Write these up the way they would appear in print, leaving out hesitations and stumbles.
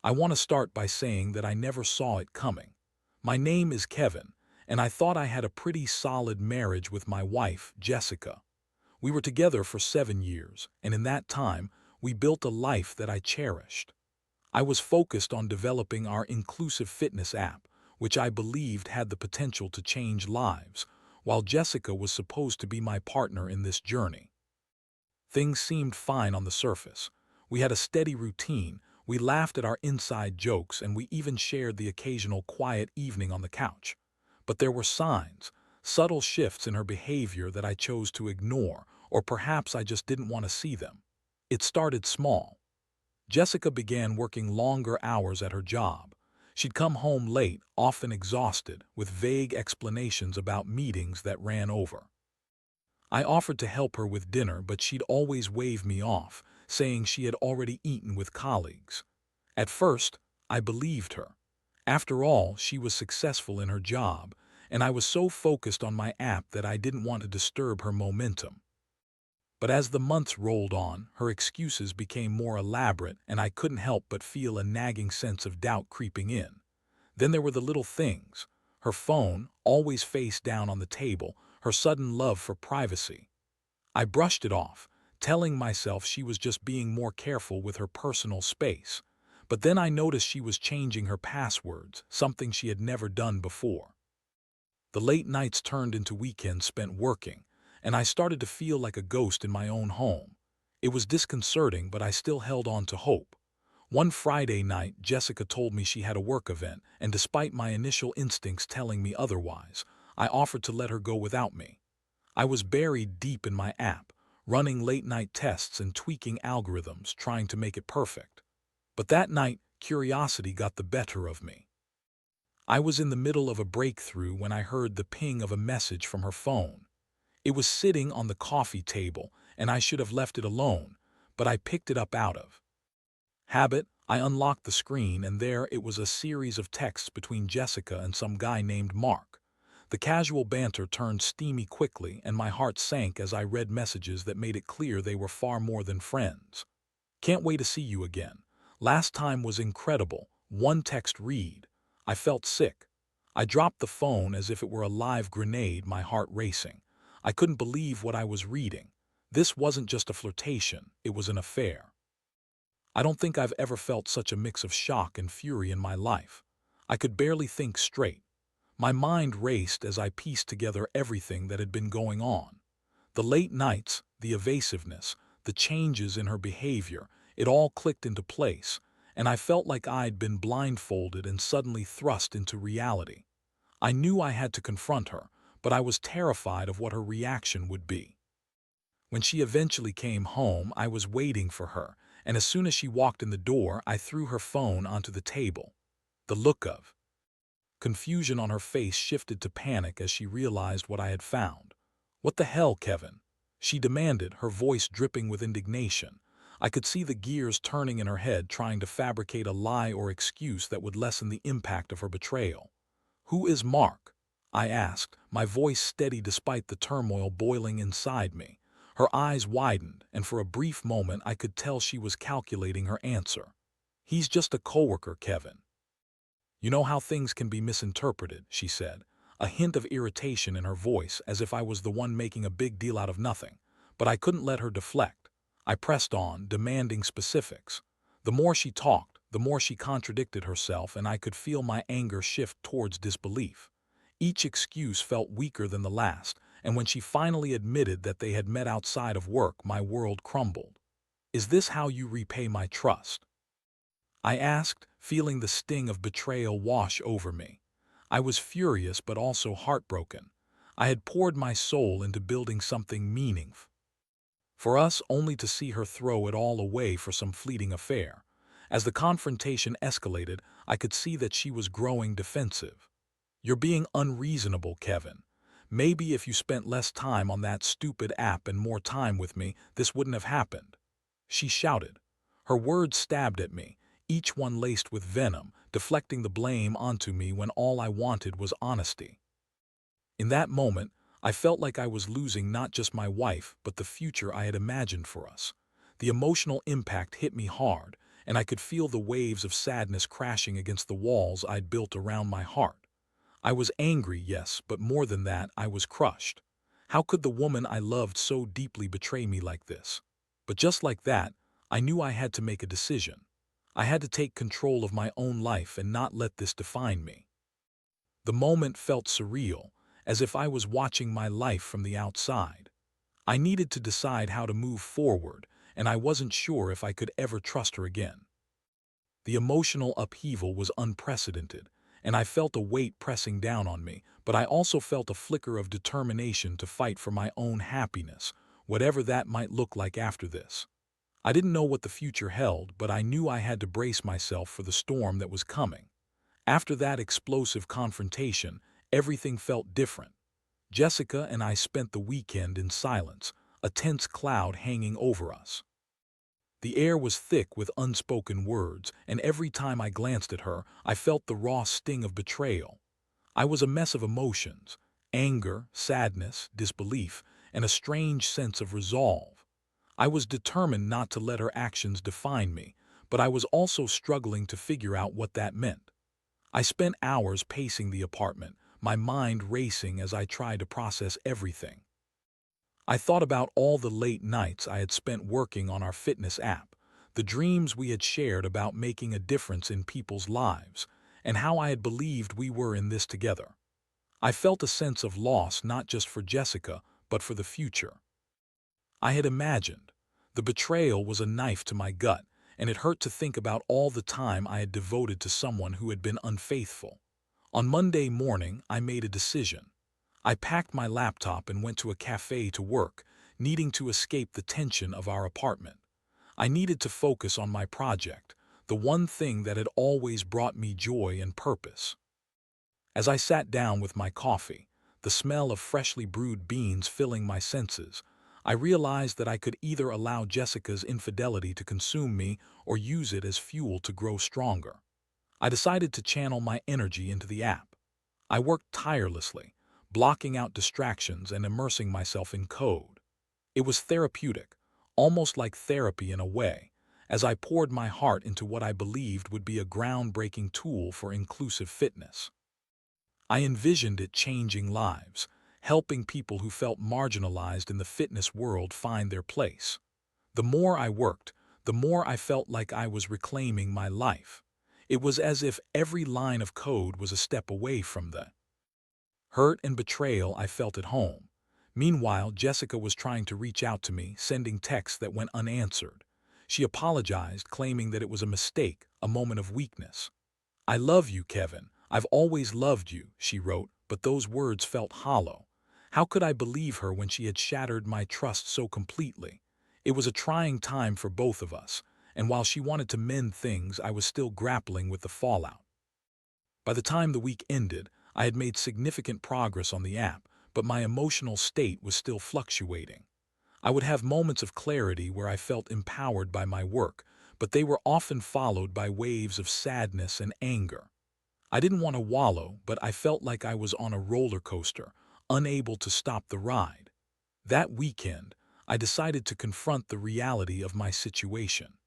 I want to start by saying that I never saw it coming. My name is Kevin, and I thought I had a pretty solid marriage with my wife, Jessica. We were together for 7 years, and in that time, we built a life that I cherished. I was focused on developing our inclusive fitness app, which I believed had the potential to change lives, while Jessica was supposed to be my partner in this journey. Things seemed fine on the surface. We had a steady routine, we laughed at our inside jokes, and we even shared the occasional quiet evening on the couch. But there were signs, subtle shifts in her behavior that I chose to ignore, or perhaps I just didn't want to see them. It started small. Jessica began working longer hours at her job. She'd come home late, often exhausted, with vague explanations about meetings that ran over. I offered to help her with dinner, but she'd always wave me off, saying she had already eaten with colleagues. At first, I believed her. After all, she was successful in her job, and I was so focused on my app that I didn't want to disturb her momentum. But as the months rolled on, her excuses became more elaborate, and I couldn't help but feel a nagging sense of doubt creeping in. Then there were the little things. Her phone, always face down on the table, her sudden love for privacy. I brushed it off, telling myself she was just being more careful with her personal space. But then I noticed she was changing her passwords, something she had never done before. The late nights turned into weekends spent working, and I started to feel like a ghost in my own home. It was disconcerting, but I still held on to hope. One Friday night, Jessica told me she had a work event, and despite my initial instincts telling me otherwise, I offered to let her go without me. I was buried deep in my app, running late-night tests and tweaking algorithms, trying to make it perfect. But that night, curiosity got the better of me. I was in the middle of a breakthrough when I heard the ping of a message from her phone. It was sitting on the coffee table, and I should have left it alone, but I picked it up out of habit. I unlocked the screen, and there it was, a series of texts between Jessica and some guy named Mark. The casual banter turned steamy quickly, and my heart sank as I read messages that made it clear they were far more than friends. "Can't wait to see you again. Last time was incredible." One text read. I felt sick. I dropped the phone as if it were a live grenade, my heart racing. I couldn't believe what I was reading. This wasn't just a flirtation, it was an affair. I don't think I've ever felt such a mix of shock and fury in my life. I could barely think straight. My mind raced as I pieced together everything that had been going on. The late nights, the evasiveness, the changes in her behavior, it all clicked into place, and I felt like I'd been blindfolded and suddenly thrust into reality. I knew I had to confront her, but I was terrified of what her reaction would be. When she eventually came home, I was waiting for her, and as soon as she walked in the door, I threw her phone onto the table. The look of confusion on her face shifted to panic as she realized what I had found. "What the hell, Kevin?" she demanded, her voice dripping with indignation. I could see the gears turning in her head, trying to fabricate a lie or excuse that would lessen the impact of her betrayal. "Who is Mark?" I asked, my voice steady despite the turmoil boiling inside me. Her eyes widened, and for a brief moment I could tell she was calculating her answer. "He's just a coworker, Kevin." "You know how things can be misinterpreted," she said, a hint of irritation in her voice, as if I was the one making a big deal out of nothing. But I couldn't let her deflect. I pressed on, demanding specifics. The more she talked, the more she contradicted herself, and I could feel my anger shift towards disbelief. Each excuse felt weaker than the last, and when she finally admitted that they had met outside of work, my world crumbled. "Is this how you repay my trust?" I asked, feeling the sting of betrayal wash over me. I was furious but also heartbroken. I had poured my soul into building something meaningful for us, only to see her throw it all away for some fleeting affair. As the confrontation escalated, I could see that she was growing defensive. "You're being unreasonable, Kevin. Maybe if you spent less time on that stupid app and more time with me, this wouldn't have happened," she shouted. Her words stabbed at me, each one laced with venom, deflecting the blame onto me when all I wanted was honesty. In that moment, I felt like I was losing not just my wife, but the future I had imagined for us. The emotional impact hit me hard, and I could feel the waves of sadness crashing against the walls I'd built around my heart. I was angry, yes, but more than that, I was crushed. How could the woman I loved so deeply betray me like this? But just like that, I knew I had to make a decision. I had to take control of my own life and not let this define me. The moment felt surreal, as if I was watching my life from the outside. I needed to decide how to move forward, and I wasn't sure if I could ever trust her again. The emotional upheaval was unprecedented, and I felt a weight pressing down on me, but I also felt a flicker of determination to fight for my own happiness, whatever that might look like after this. I didn't know what the future held, but I knew I had to brace myself for the storm that was coming. After that explosive confrontation, everything felt different. Jessica and I spent the weekend in silence, a tense cloud hanging over us. The air was thick with unspoken words, and every time I glanced at her, I felt the raw sting of betrayal. I was a mess of emotions: anger, sadness, disbelief, and a strange sense of resolve. I was determined not to let her actions define me, but I was also struggling to figure out what that meant. I spent hours pacing the apartment, my mind racing as I tried to process everything. I thought about all the late nights I had spent working on our fitness app, the dreams we had shared about making a difference in people's lives, and how I had believed we were in this together. I felt a sense of loss not just for Jessica, but for the future. I had imagined. The betrayal was a knife to my gut, and it hurt to think about all the time I had devoted to someone who had been unfaithful. On Monday morning, I made a decision. I packed my laptop and went to a cafe to work, needing to escape the tension of our apartment. I needed to focus on my project, the one thing that had always brought me joy and purpose. As I sat down with my coffee, the smell of freshly brewed beans filling my senses, I realized that I could either allow Jessica's infidelity to consume me or use it as fuel to grow stronger. I decided to channel my energy into the app. I worked tirelessly, blocking out distractions and immersing myself in code. It was therapeutic, almost like therapy in a way, as I poured my heart into what I believed would be a groundbreaking tool for inclusive fitness. I envisioned it changing lives, helping people who felt marginalized in the fitness world find their place. The more I worked, the more I felt like I was reclaiming my life. It was as if every line of code was a step away from the hurt and betrayal I felt at home. Meanwhile, Jessica was trying to reach out to me, sending texts that went unanswered. She apologized, claiming that it was a mistake, a moment of weakness. "I love you, Kevin. I've always loved you," she wrote, but those words felt hollow. How could I believe her when she had shattered my trust so completely? It was a trying time for both of us, and while she wanted to mend things, I was still grappling with the fallout. By the time the week ended, I had made significant progress on the app, but my emotional state was still fluctuating. I would have moments of clarity where I felt empowered by my work, but they were often followed by waves of sadness and anger. I didn't want to wallow, but I felt like I was on a roller coaster, unable to stop the ride. That weekend, I decided to confront the reality of my situation.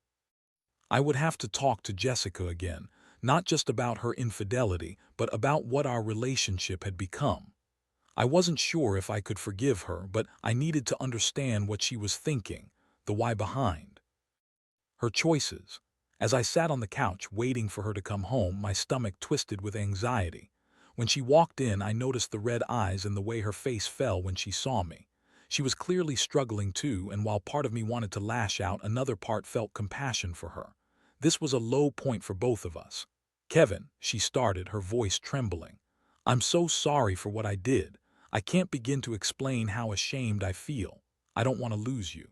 I would have to talk to Jessica again, not just about her infidelity, but about what our relationship had become. I wasn't sure if I could forgive her, but I needed to understand what she was thinking, the why behind her choices. As I sat on the couch waiting for her to come home, my stomach twisted with anxiety. When she walked in, I noticed the red eyes and the way her face fell when she saw me. She was clearly struggling too, and while part of me wanted to lash out, another part felt compassion for her. This was a low point for both of us. "Kevin," she started, her voice trembling. "I'm so sorry for what I did. I can't begin to explain how ashamed I feel. I don't want to lose you."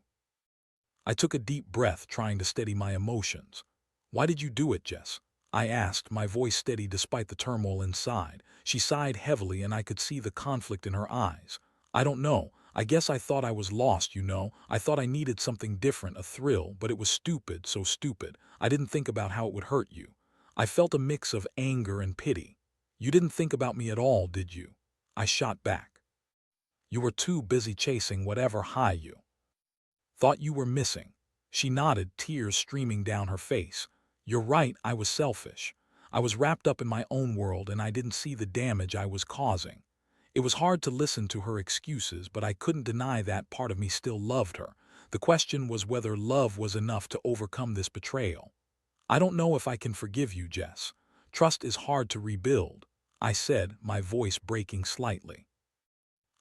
I took a deep breath, trying to steady my emotions. "Why did you do it, Jess?" I asked, my voice steady despite the turmoil inside. She sighed heavily, and I could see the conflict in her eyes. "I don't know. I guess I thought I was lost, you know. I thought I needed something different, a thrill, but it was stupid, so stupid. I didn't think about how it would hurt you." I felt a mix of anger and pity. "You didn't think about me at all, did you?" I shot back. "You were too busy chasing whatever high you thought you were missing." She nodded, tears streaming down her face. You're right, I was selfish. I was wrapped up in my own world and I didn't see the damage I was causing. It was hard to listen to her excuses, but I couldn't deny that part of me still loved her. The question was whether love was enough to overcome this betrayal. I don't know if I can forgive you, Jess. Trust is hard to rebuild, I said, my voice breaking slightly.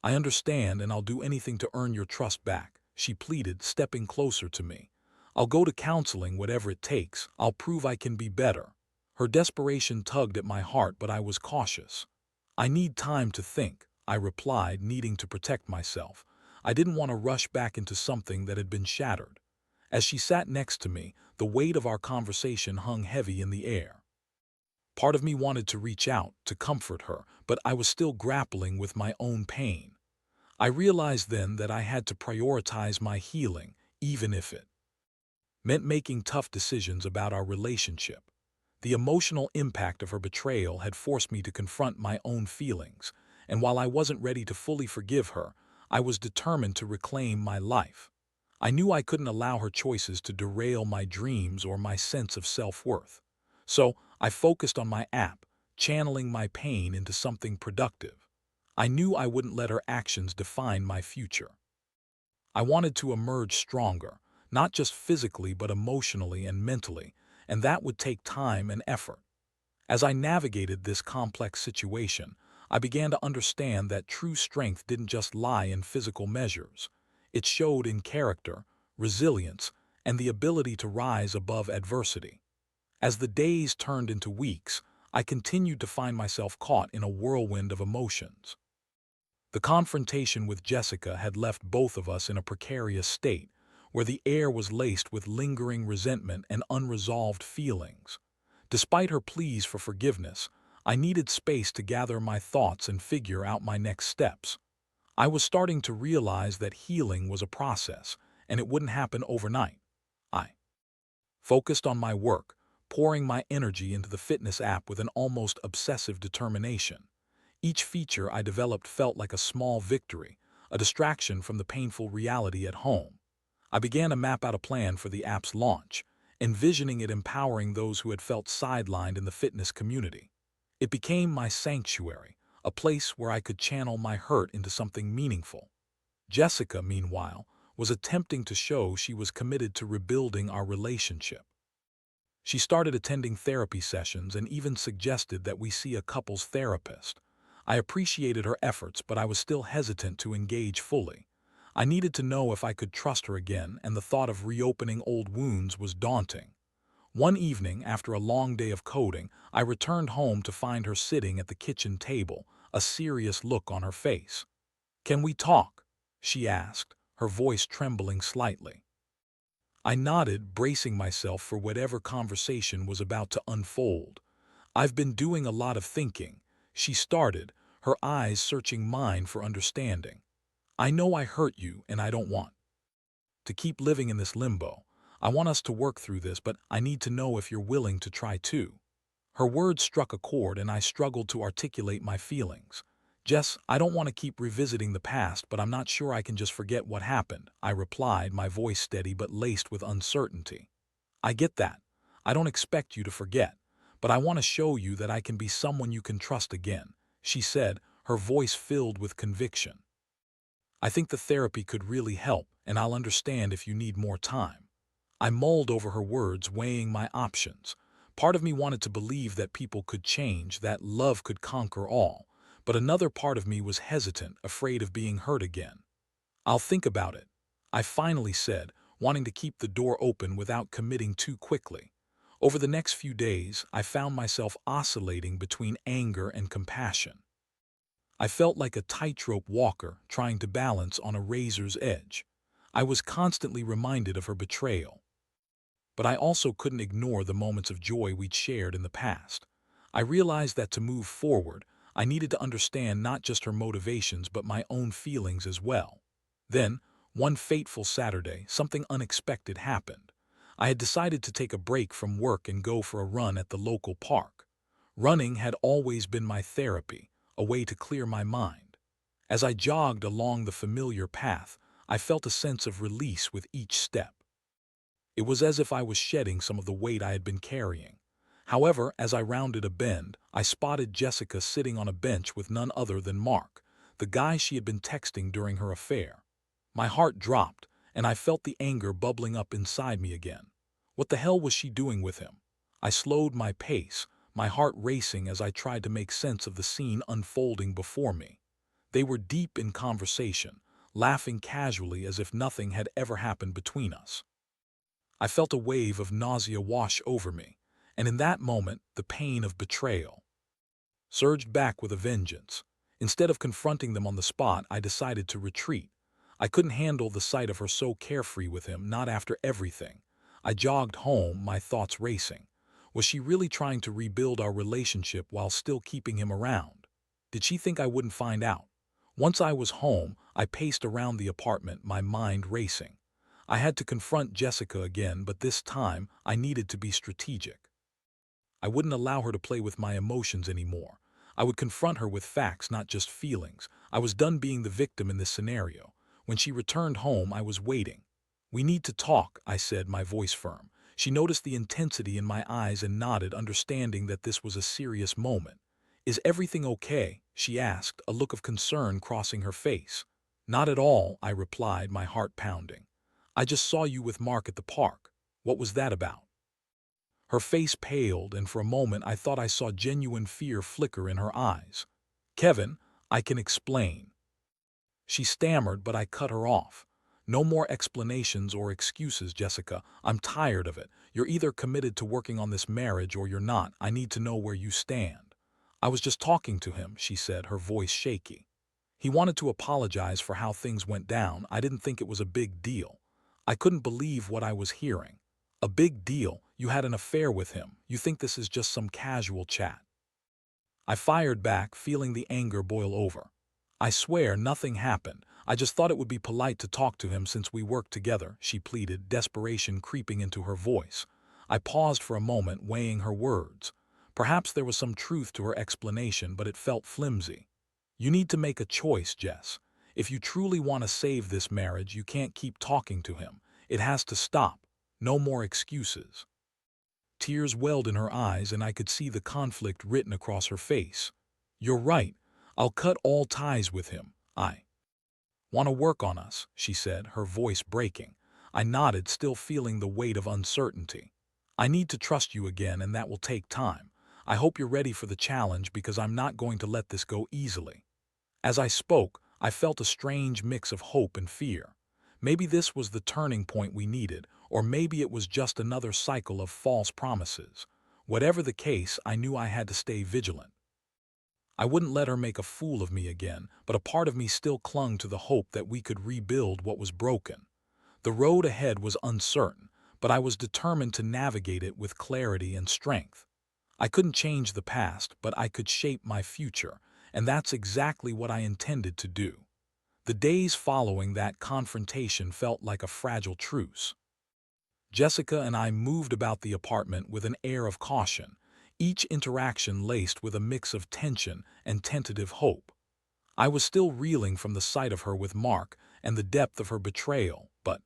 I understand, and I'll do anything to earn your trust back, she pleaded, stepping closer to me. I'll go to counseling, whatever it takes. I'll prove I can be better. Her desperation tugged at my heart, but I was cautious. I need time to think, I replied, needing to protect myself. I didn't want to rush back into something that had been shattered. As she sat next to me, the weight of our conversation hung heavy in the air. Part of me wanted to reach out, to comfort her, but I was still grappling with my own pain. I realized then that I had to prioritize my healing, even if it meant making tough decisions about our relationship. The emotional impact of her betrayal had forced me to confront my own feelings, and while I wasn't ready to fully forgive her, I was determined to reclaim my life. I knew I couldn't allow her choices to derail my dreams or my sense of self-worth. So I focused on my app, channeling my pain into something productive. I knew I wouldn't let her actions define my future. I wanted to emerge stronger, not just physically but emotionally and mentally, and that would take time and effort. As I navigated this complex situation, I began to understand that true strength didn't just lie in physical measures. It showed in character, resilience, and the ability to rise above adversity. As the days turned into weeks, I continued to find myself caught in a whirlwind of emotions. The confrontation with Jessica had left both of us in a precarious state, where the air was laced with lingering resentment and unresolved feelings. Despite her pleas for forgiveness, I needed space to gather my thoughts and figure out my next steps. I was starting to realize that healing was a process, and it wouldn't happen overnight. I focused on my work, pouring my energy into the fitness app with an almost obsessive determination. Each feature I developed felt like a small victory, a distraction from the painful reality at home. I began to map out a plan for the app's launch, envisioning it empowering those who had felt sidelined in the fitness community. It became my sanctuary, a place where I could channel my hurt into something meaningful. Jessica, meanwhile, was attempting to show she was committed to rebuilding our relationship. She started attending therapy sessions and even suggested that we see a couples therapist. I appreciated her efforts, but I was still hesitant to engage fully. I needed to know if I could trust her again, and the thought of reopening old wounds was daunting. One evening, after a long day of coding, I returned home to find her sitting at the kitchen table, a serious look on her face. "Can we talk?" she asked, her voice trembling slightly. I nodded, bracing myself for whatever conversation was about to unfold. "I've been doing a lot of thinking," she started, her eyes searching mine for understanding. "I know I hurt you, and I don't want to keep living in this limbo. I want us to work through this, but I need to know if you're willing to try too." Her words struck a chord, and I struggled to articulate my feelings. "Jess, I don't want to keep revisiting the past, but I'm not sure I can just forget what happened," I replied, my voice steady but laced with uncertainty. "I get that. I don't expect you to forget, but I want to show you that I can be someone you can trust again," she said, her voice filled with conviction. "I think the therapy could really help, and I'll understand if you need more time." I mulled over her words, weighing my options. Part of me wanted to believe that people could change, that love could conquer all, but another part of me was hesitant, afraid of being hurt again. "I'll think about it," I finally said, wanting to keep the door open without committing too quickly. Over the next few days, I found myself oscillating between anger and compassion. I felt like a tightrope walker trying to balance on a razor's edge. I was constantly reminded of her betrayal, but I also couldn't ignore the moments of joy we'd shared in the past. I realized that to move forward, I needed to understand not just her motivations but my own feelings as well. Then, one fateful Saturday, something unexpected happened. I had decided to take a break from work and go for a run at the local park. Running had always been my therapy, a way to clear my mind. As I jogged along the familiar path, I felt a sense of release with each step. It was as if I was shedding some of the weight I had been carrying. However, as I rounded a bend, I spotted Jessica sitting on a bench with none other than Mark, the guy she had been texting during her affair. My heart dropped, and I felt the anger bubbling up inside me again. What the hell was she doing with him? I slowed my pace, my heart racing as I tried to make sense of the scene unfolding before me. They were deep in conversation, laughing casually as if nothing had ever happened between us. I felt a wave of nausea wash over me, and in that moment, the pain of betrayal surged back with a vengeance. Instead of confronting them on the spot, I decided to retreat. I couldn't handle the sight of her so carefree with him, not after everything. I jogged home, my thoughts racing. Was she really trying to rebuild our relationship while still keeping him around? Did she think I wouldn't find out? Once I was home, I paced around the apartment, my mind racing. I had to confront Jessica again, but this time I needed to be strategic. I wouldn't allow her to play with my emotions anymore. I would confront her with facts, not just feelings. I was done being the victim in this scenario. When she returned home, I was waiting. "We need to talk," I said, my voice firm. She noticed the intensity in my eyes and nodded, understanding that this was a serious moment. "Is everything okay?" she asked, a look of concern crossing her face. "Not at all," I replied, my heart pounding. "I just saw you with Mark at the park. What was that about?" Her face paled, and for a moment I thought I saw genuine fear flicker in her eyes. "Kevin, I can explain." She stammered, but I cut her off. "No more explanations or excuses, Jessica. I'm tired of it. You're either committed to working on this marriage or you're not. I need to know where you stand." "I was just talking to him," she said, her voice shaky. "He wanted to apologize for how things went down. I didn't think it was a big deal." I couldn't believe what I was hearing. "A big deal? You had an affair with him. You think this is just some casual chat?" I fired back, feeling the anger boil over. "I swear nothing happened. I just thought it would be polite to talk to him since we work together," she pleaded, desperation creeping into her voice. I paused for a moment, weighing her words. Perhaps there was some truth to her explanation, but it felt flimsy. "You need to make a choice, Jess. If you truly want to save this marriage, you can't keep talking to him. It has to stop. No more excuses." Tears welled in her eyes, and I could see the conflict written across her face. "You're right. I'll cut all ties with him. I want to work on us," she said, her voice breaking. I nodded, still feeling the weight of uncertainty. "I need to trust you again, and that will take time. I hope you're ready for the challenge, because I'm not going to let this go easily." As I spoke, I felt a strange mix of hope and fear. Maybe this was the turning point we needed, or maybe it was just another cycle of false promises. Whatever the case, I knew I had to stay vigilant. I wouldn't let her make a fool of me again, but a part of me still clung to the hope that we could rebuild what was broken. The road ahead was uncertain, but I was determined to navigate it with clarity and strength. I couldn't change the past, but I could shape my future, and that's exactly what I intended to do. The days following that confrontation felt like a fragile truce. Jessica and I moved about the apartment with an air of caution, each interaction laced with a mix of tension and tentative hope. I was still reeling from the sight of her with Mark and the depth of her betrayal, but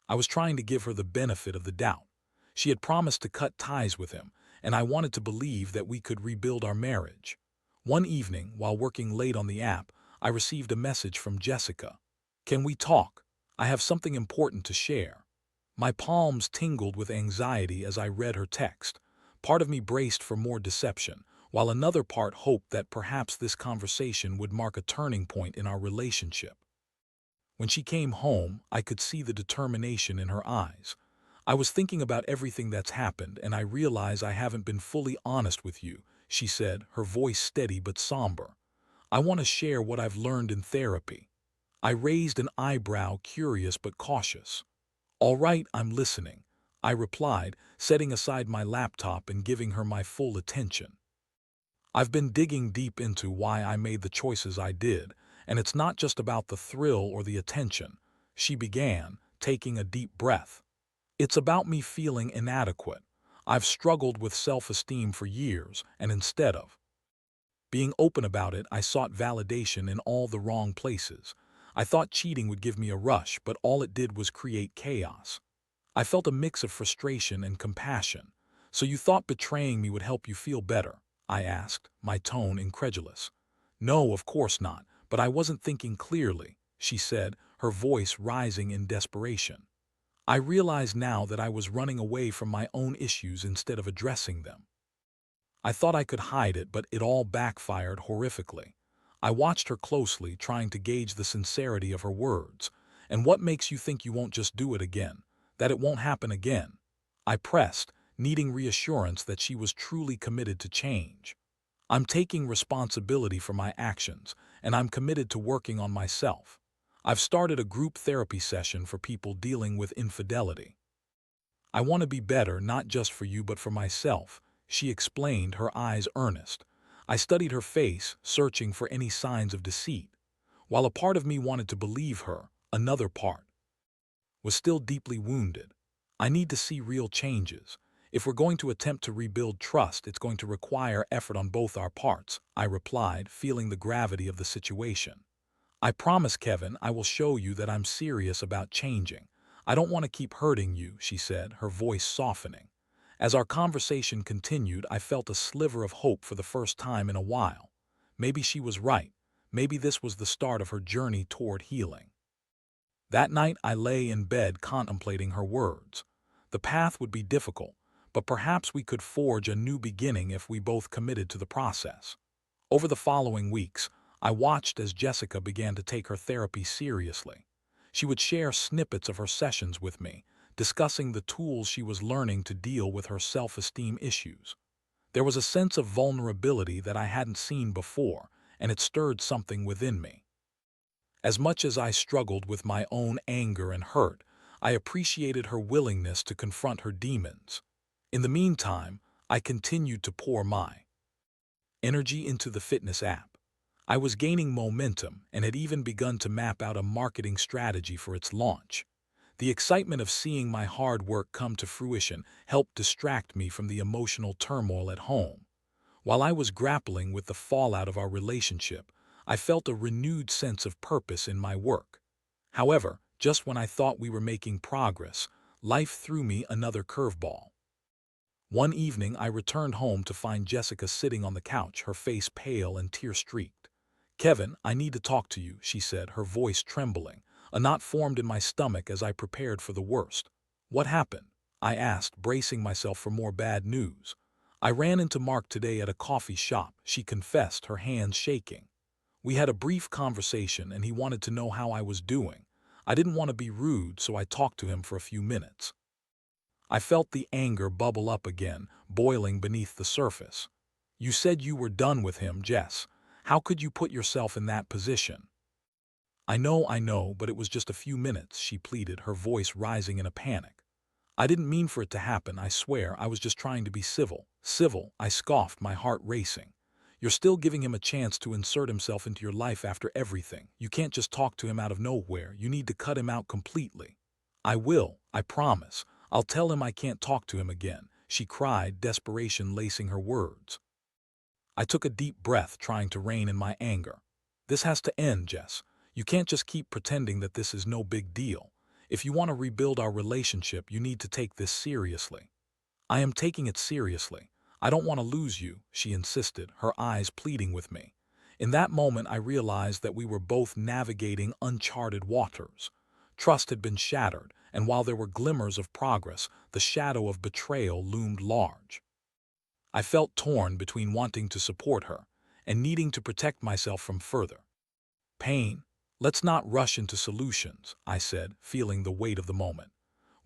I was trying to give her the benefit of the doubt. She had promised to cut ties with him, and I wanted to believe that we could rebuild our marriage. One evening, while working late on the app, I received a message from Jessica. "Can we talk? I have something important to share." My palms tingled with anxiety as I read her text. Part of me braced for more deception, while another part hoped that perhaps this conversation would mark a turning point in our relationship. When she came home, I could see the determination in her eyes. "I was thinking about everything that's happened, and I realize I haven't been fully honest with you," she said, her voice steady but somber. "I want to share what I've learned in therapy." I raised an eyebrow, curious but cautious. "All right, I'm listening," I replied, setting aside my laptop and giving her my full attention. "I've been digging deep into why I made the choices I did, and it's not just about the thrill or the attention," she began, taking a deep breath. "It's about me feeling inadequate. I've struggled with self-esteem for years, and instead of being open about it, I sought validation in all the wrong places. I thought cheating would give me a rush, but all it did was create chaos. I felt a mix of frustration and compassion. "So you thought betraying me would help you feel better?" I asked, my tone incredulous. "No, of course not, but I wasn't thinking clearly," she said, her voice rising in desperation. I realized now that I was running away from my own issues instead of addressing them. I thought I could hide it, but it all backfired horrifically. I watched her closely, trying to gauge the sincerity of her words. "And what makes you think you won't just do it again? That it won't happen again?" I pressed, needing reassurance that she was truly committed to change. "I'm taking responsibility for my actions, and I'm committed to working on myself. I've started a group therapy session for people dealing with infidelity. I want to be better, not just for you but for myself," she explained, her eyes earnest. I studied her face, searching for any signs of deceit. While a part of me wanted to believe her, another part was still deeply wounded. "I need to see real changes. If we're going to attempt to rebuild trust, it's going to require effort on both our parts," I replied, feeling the gravity of the situation. "I promise, Kevin, I will show you that I'm serious about changing. I don't want to keep hurting you," she said, her voice softening. As our conversation continued, I felt a sliver of hope for the first time in a while. Maybe she was right. Maybe this was the start of her journey toward healing. That night I lay in bed contemplating her words. The path would be difficult, but perhaps we could forge a new beginning if we both committed to the process. Over the following weeks, I watched as Jessica began to take her therapy seriously. She would share snippets of her sessions with me, discussing the tools she was learning to deal with her self-esteem issues. There was a sense of vulnerability that I hadn't seen before, and it stirred something within me. As much as I struggled with my own anger and hurt, I appreciated her willingness to confront her demons. In the meantime, I continued to pour my energy into the fitness app. I was gaining momentum and had even begun to map out a marketing strategy for its launch. The excitement of seeing my hard work come to fruition helped distract me from the emotional turmoil at home. While I was grappling with the fallout of our relationship, I felt a renewed sense of purpose in my work. However, just when I thought we were making progress, life threw me another curveball. One evening, I returned home to find Jessica sitting on the couch, her face pale and tear-streaked. "Kevin, I need to talk to you," she said, her voice trembling. A knot formed in my stomach as I prepared for the worst. "What happened?" I asked, bracing myself for more bad news. "I ran into Mark today at a coffee shop," she confessed, her hands shaking. "We had a brief conversation and he wanted to know how I was doing. I didn't want to be rude, so I talked to him for a few minutes." I felt the anger bubble up again, boiling beneath the surface. "You said you were done with him, Jess. How could you put yourself in that position?" I know, but it was just a few minutes," she pleaded, her voice rising in a panic. "I didn't mean for it to happen, I swear. I was just trying to be civil." "Civil?" I scoffed, my heart racing. "You're still giving him a chance to insert himself into your life after everything. You can't just talk to him out of nowhere. You need to cut him out completely." "I will, I promise. I'll tell him I can't talk to him again," she cried, desperation lacing her words. I took a deep breath, trying to rein in my anger. "This has to end, Jess. You can't just keep pretending that this is no big deal. If you want to rebuild our relationship, you need to take this seriously." "I am taking it seriously. I don't want to lose you," she insisted, her eyes pleading with me. In that moment, I realized that we were both navigating uncharted waters. Trust had been shattered, and while there were glimmers of progress, the shadow of betrayal loomed large. I felt torn between wanting to support her and needing to protect myself from further pain. "Let's not rush into solutions," I said, feeling the weight of the moment.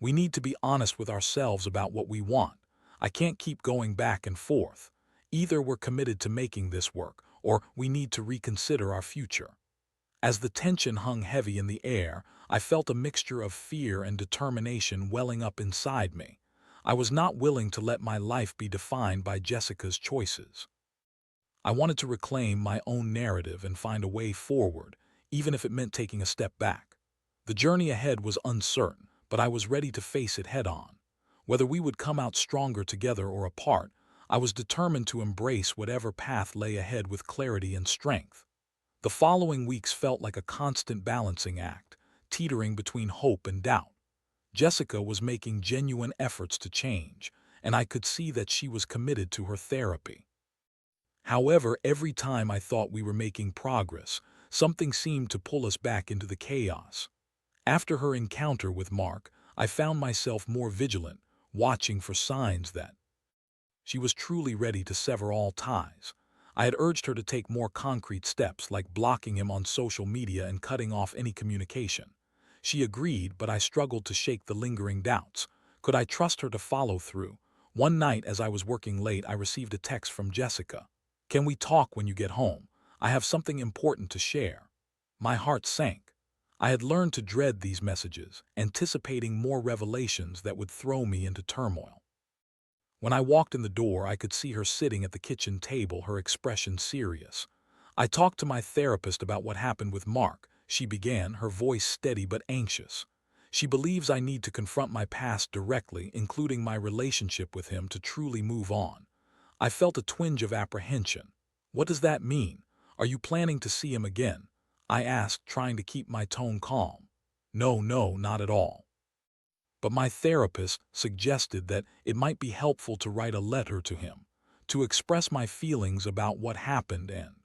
"We need to be honest with ourselves about what we want. I can't keep going back and forth. Either we're committed to making this work, or we need to reconsider our future." As the tension hung heavy in the air, I felt a mixture of fear and determination welling up inside me. I was not willing to let my life be defined by Jessica's choices. I wanted to reclaim my own narrative and find a way forward, even if it meant taking a step back. The journey ahead was uncertain, but I was ready to face it head-on. Whether we would come out stronger together or apart, I was determined to embrace whatever path lay ahead with clarity and strength. The following weeks felt like a constant balancing act, teetering between hope and doubt. Jessica was making genuine efforts to change, and I could see that she was committed to her therapy. However, every time I thought we were making progress, something seemed to pull us back into the chaos. After her encounter with Mark, I found myself more vigilant, watching for signs that she was truly ready to sever all ties. I had urged her to take more concrete steps like blocking him on social media and cutting off any communication. She agreed, but I struggled to shake the lingering doubts. Could I trust her to follow through? One night as I was working late, I received a text from Jessica. "Can we talk when you get home? I have something important to share." My heart sank. I had learned to dread these messages, anticipating more revelations that would throw me into turmoil. When I walked in the door, I could see her sitting at the kitchen table, her expression serious. "I talked to my therapist about what happened with Mark," she began, her voice steady but anxious. "She believes I need to confront my past directly, including my relationship with him, to truly move on." I felt a twinge of apprehension. "What does that mean? Are you planning to see him again?" I asked, trying to keep my tone calm. "No, no, not at all. But my therapist suggested that it might be helpful to write a letter to him, to express my feelings about what happened and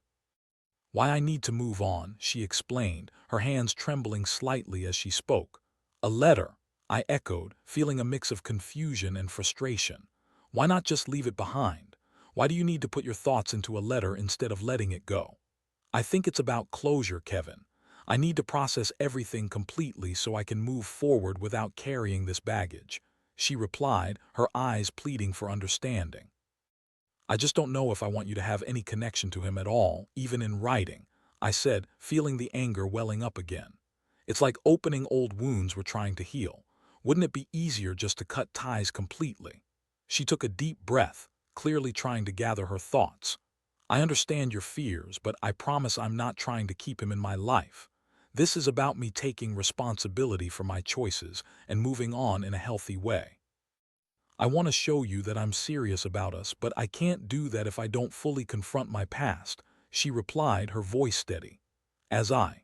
why I need to move on," she explained, her hands trembling slightly as she spoke. "A letter," I echoed, feeling a mix of confusion and frustration. "Why not just leave it behind? Why do you need to put your thoughts into a letter instead of letting it go?" "I think it's about closure, Kevin. I need to process everything completely so I can move forward without carrying this baggage," she replied, her eyes pleading for understanding. "I just don't know if I want you to have any connection to him at all, even in writing," I said, feeling the anger welling up again. "It's like opening old wounds we're trying to heal. Wouldn't it be easier just to cut ties completely?" She took a deep breath, clearly trying to gather her thoughts. "I understand your fears, but I promise I'm not trying to keep him in my life. This is about me taking responsibility for my choices and moving on in a healthy way. I want to show you that I'm serious about us, but I can't do that if I don't fully confront my past," she replied, her voice steady. As I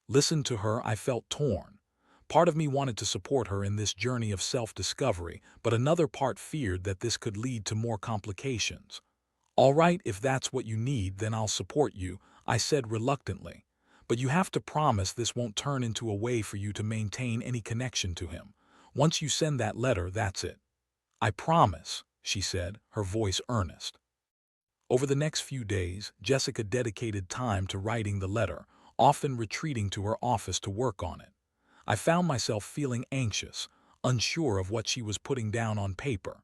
listened to her, I felt torn. Part of me wanted to support her in this journey of self-discovery, but another part feared that this could lead to more complications. "All right, if that's what you need, then I'll support you," I said reluctantly. "But you have to promise this won't turn into a way for you to maintain any connection to him. Once you send that letter, that's it." "I promise," she said, her voice earnest. Over the next few days, Jessica dedicated time to writing the letter, often retreating to her office to work on it. I found myself feeling anxious, unsure of what she was putting down on paper.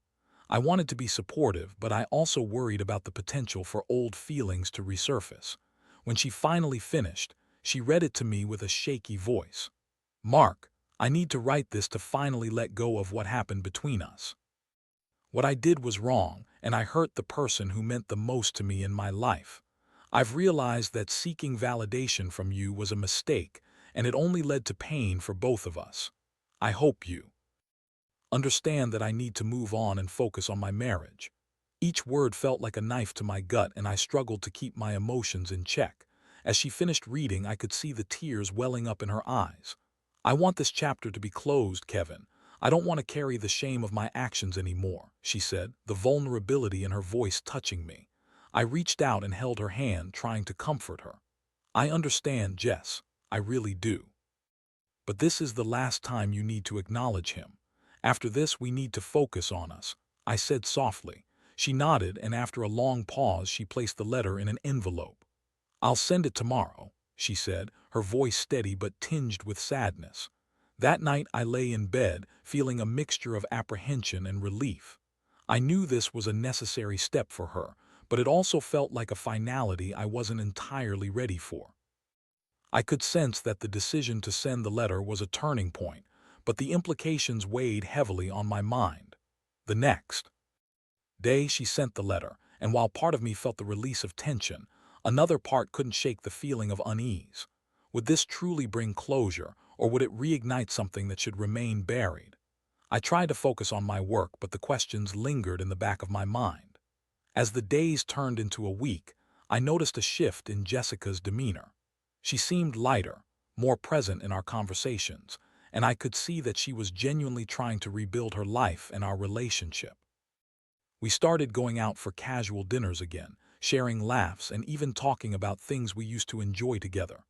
I wanted to be supportive, but I also worried about the potential for old feelings to resurface. When she finally finished, she read it to me with a shaky voice. "Mark, I need to write this to finally let go of what happened between us. What I did was wrong, and I hurt the person who meant the most to me in my life. I've realized that seeking validation from you was a mistake, and it only led to pain for both of us. I hope you understand that I need to move on and focus on my marriage." Each word felt like a knife to my gut, and I struggled to keep my emotions in check. As she finished reading, I could see the tears welling up in her eyes. "I want this chapter to be closed, Kevin. I don't want to carry the shame of my actions anymore," she said, the vulnerability in her voice touching me. I reached out and held her hand, trying to comfort her. "I understand, Jess. I really do. But this is the last time you need to acknowledge him. After this, we need to focus on us," I said softly. She nodded, and after a long pause, she placed the letter in an envelope. "I'll send it tomorrow," she said, her voice steady but tinged with sadness. That night I lay in bed, feeling a mixture of apprehension and relief. I knew this was a necessary step for her, but it also felt like a finality I wasn't entirely ready for. I could sense that the decision to send the letter was a turning point, but the implications weighed heavily on my mind. The next day she sent the letter, and while part of me felt the release of tension, another part couldn't shake the feeling of unease. Would this truly bring closure, or would it reignite something that should remain buried? I tried to focus on my work, but the questions lingered in the back of my mind. As the days turned into a week, I noticed a shift in Jessica's demeanor. She seemed lighter, more present in our conversations, and I could see that she was genuinely trying to rebuild her life and our relationship. We started going out for casual dinners again, sharing laughs and even talking about things we used to enjoy together.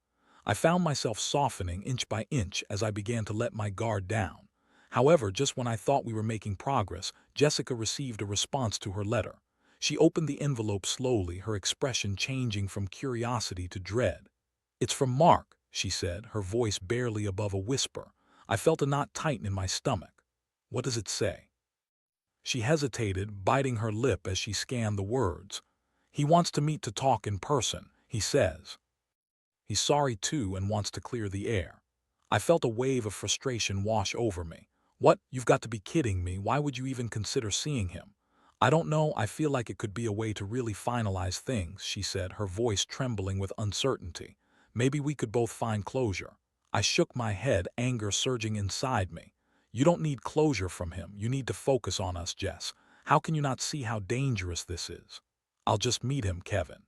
I found myself softening inch by inch as I began to let my guard down. However, just when I thought we were making progress, Jessica received a response to her letter. She opened the envelope slowly, her expression changing from curiosity to dread. "It's from Mark," she said, her voice barely above a whisper. I felt a knot tighten in my stomach. "What does it say?" She hesitated, biting her lip as she scanned the words. "He wants to meet to talk in person, he says. He's sorry too and wants to clear the air." I felt a wave of frustration wash over me. "What? You've got to be kidding me. Why would you even consider seeing him?" "I don't know. I feel like it could be a way to really finalize things," she said, her voice trembling with uncertainty. "Maybe we could both find closure." I shook my head, anger surging inside me. "You don't need closure from him. You need to focus on us, Jess. How can you not see how dangerous this is?" "I'll just meet him, Kevin."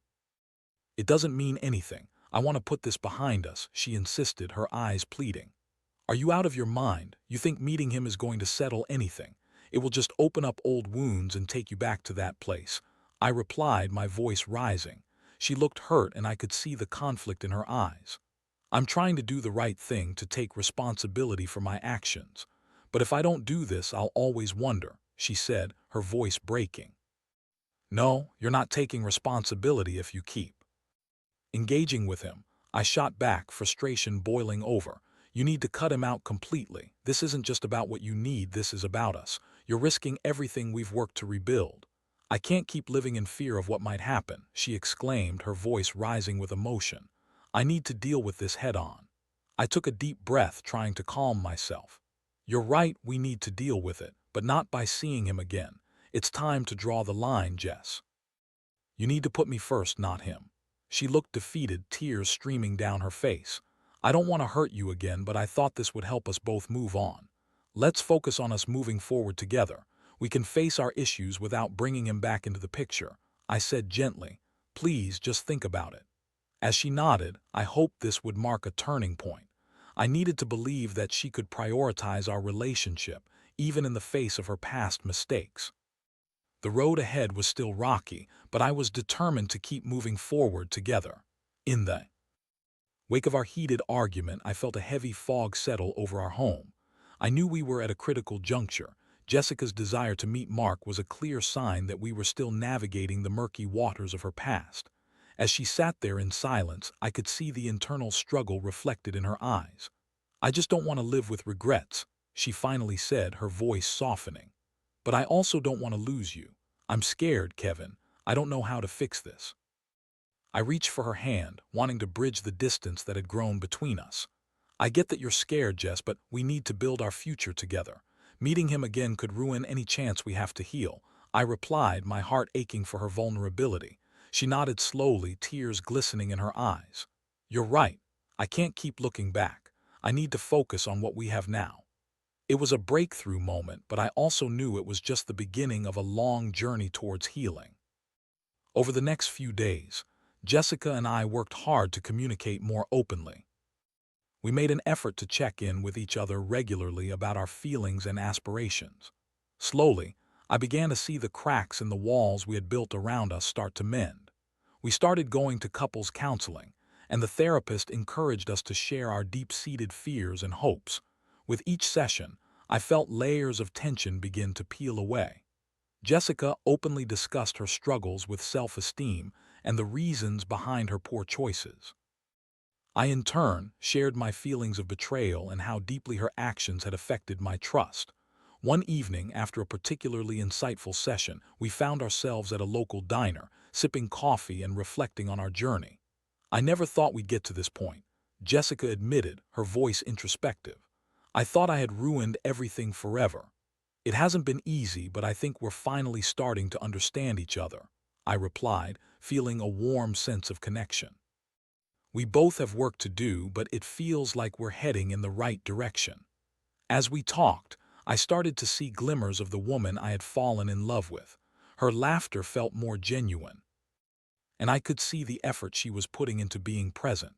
"It doesn't mean anything. I want to put this behind us," she insisted, her eyes pleading. "Are you out of your mind? You think meeting him is going to settle anything? It will just open up old wounds and take you back to that place." I replied, my voice rising. She looked hurt and I could see the conflict in her eyes. "I'm trying to do the right thing, to take responsibility for my actions. But if I don't do this, I'll always wonder," she said, her voice breaking. "No, you're not taking responsibility if you keep engaging with him." I shot back, frustration boiling over. "You need to cut him out completely. This isn't just about what you need, this is about us. You're risking everything we've worked to rebuild." "I can't keep living in fear of what might happen," she exclaimed, her voice rising with emotion. "I need to deal with this head on." I took a deep breath, trying to calm myself. "You're right, we need to deal with it, but not by seeing him again. It's time to draw the line, Jess. You need to put me first, not him." She looked defeated, tears streaming down her face. "I don't want to hurt you again, but I thought this would help us both move on. Let's focus on us moving forward together. We can face our issues without bringing him back into the picture," I said gently. "Please, just think about it." As she nodded, I hoped this would mark a turning point. I needed to believe that she could prioritize our relationship, even in the face of her past mistakes. The road ahead was still rocky, but I was determined to keep moving forward together. In the wake of our heated argument, I felt a heavy fog settle over our home. I knew we were at a critical juncture. Jessica's desire to meet Mark was a clear sign that we were still navigating the murky waters of her past. As she sat there in silence, I could see the internal struggle reflected in her eyes. "I just don't want to live with regrets," she finally said, her voice softening. "But I also don't want to lose you. I'm scared, Kevin. I don't know how to fix this." I reached for her hand, wanting to bridge the distance that had grown between us. "I get that you're scared, Jess, but we need to build our future together. Meeting him again could ruin any chance we have to heal," I replied, my heart aching for her vulnerability. She nodded slowly, tears glistening in her eyes. "You're right. I can't keep looking back. I need to focus on what we have now." It was a breakthrough moment, but I also knew it was just the beginning of a long journey towards healing. Over the next few days, Jessica and I worked hard to communicate more openly. We made an effort to check in with each other regularly about our feelings and aspirations. Slowly, I began to see the cracks in the walls we had built around us start to mend. We started going to couples counseling, and the therapist encouraged us to share our deep-seated fears and hopes. With each session, I felt layers of tension begin to peel away. Jessica openly discussed her struggles with self-esteem and the reasons behind her poor choices. I, in turn, shared my feelings of betrayal and how deeply her actions had affected my trust. One evening, after a particularly insightful session, we found ourselves at a local diner, sipping coffee and reflecting on our journey. "I never thought we'd get to this point," Jessica admitted, her voice introspective. "I thought I had ruined everything forever. It hasn't been easy, but I think we're finally starting to understand each other," I replied, feeling a warm sense of connection. "We both have work to do, but it feels like we're heading in the right direction." As we talked, I started to see glimmers of the woman I had fallen in love with. Her laughter felt more genuine, and I could see the effort she was putting into being present.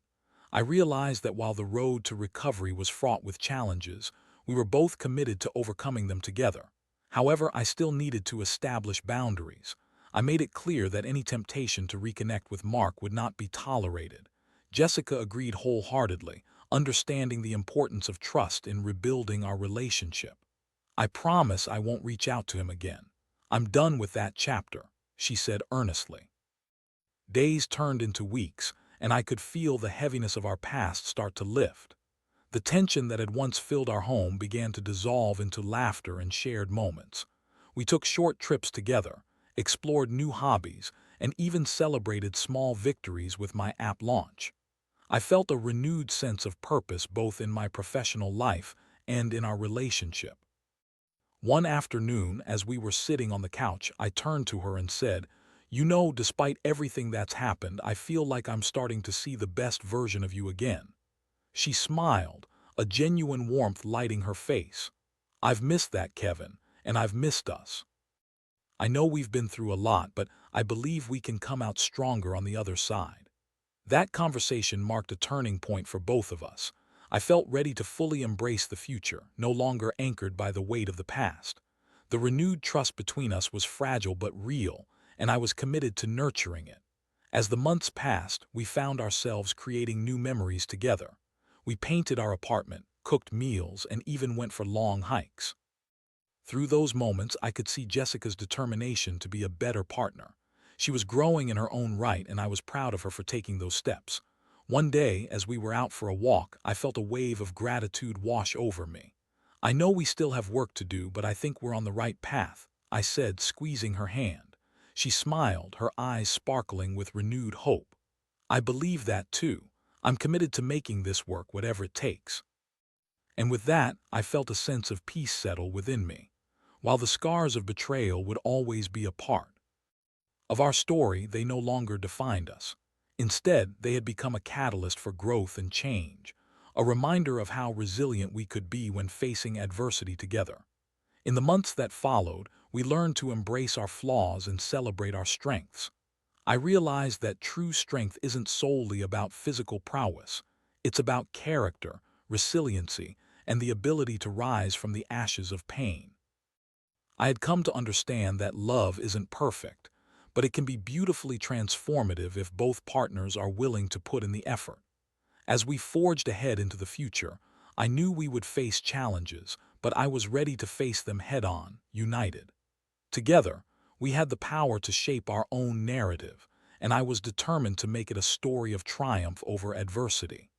I realized that while the road to recovery was fraught with challenges, we were both committed to overcoming them together. However, I still needed to establish boundaries. I made it clear that any temptation to reconnect with Mark would not be tolerated. Jessica agreed wholeheartedly, understanding the importance of trust in rebuilding our relationship. "I promise I won't reach out to him again. I'm done with that chapter," she said earnestly. Days turned into weeks, and I could feel the heaviness of our past start to lift. The tension that had once filled our home began to dissolve into laughter and shared moments. We took short trips together, explored new hobbies, and even celebrated small victories with my app launch. I felt a renewed sense of purpose both in my professional life and in our relationship. One afternoon, as we were sitting on the couch, I turned to her and said, "You know, despite everything that's happened, I feel like I'm starting to see the best version of you again." She smiled, a genuine warmth lighting her face. "I've missed that, Kevin, and I've missed us. I know we've been through a lot, but I believe we can come out stronger on the other side." That conversation marked a turning point for both of us. I felt ready to fully embrace the future, no longer anchored by the weight of the past. The renewed trust between us was fragile but real, and I was committed to nurturing it. As the months passed, we found ourselves creating new memories together. We painted our apartment, cooked meals, and even went for long hikes. Through those moments, I could see Jessica's determination to be a better partner. She was growing in her own right, and I was proud of her for taking those steps. One day, as we were out for a walk, I felt a wave of gratitude wash over me. "I know we still have work to do, but I think we're on the right path," I said, squeezing her hand. She smiled, her eyes sparkling with renewed hope. "I believe that too. I'm committed to making this work whatever it takes." And with that, I felt a sense of peace settle within me. While the scars of betrayal would always be a part of our story, they no longer defined us. Instead, they had become a catalyst for growth and change, a reminder of how resilient we could be when facing adversity together. In the months that followed, we learned to embrace our flaws and celebrate our strengths. I realized that true strength isn't solely about physical prowess. It's about character, resiliency, and the ability to rise from the ashes of pain. I had come to understand that love isn't perfect, but it can be beautifully transformative if both partners are willing to put in the effort. As we forged ahead into the future, I knew we would face challenges, but I was ready to face them head-on, united. Together, we had the power to shape our own narrative, and I was determined to make it a story of triumph over adversity.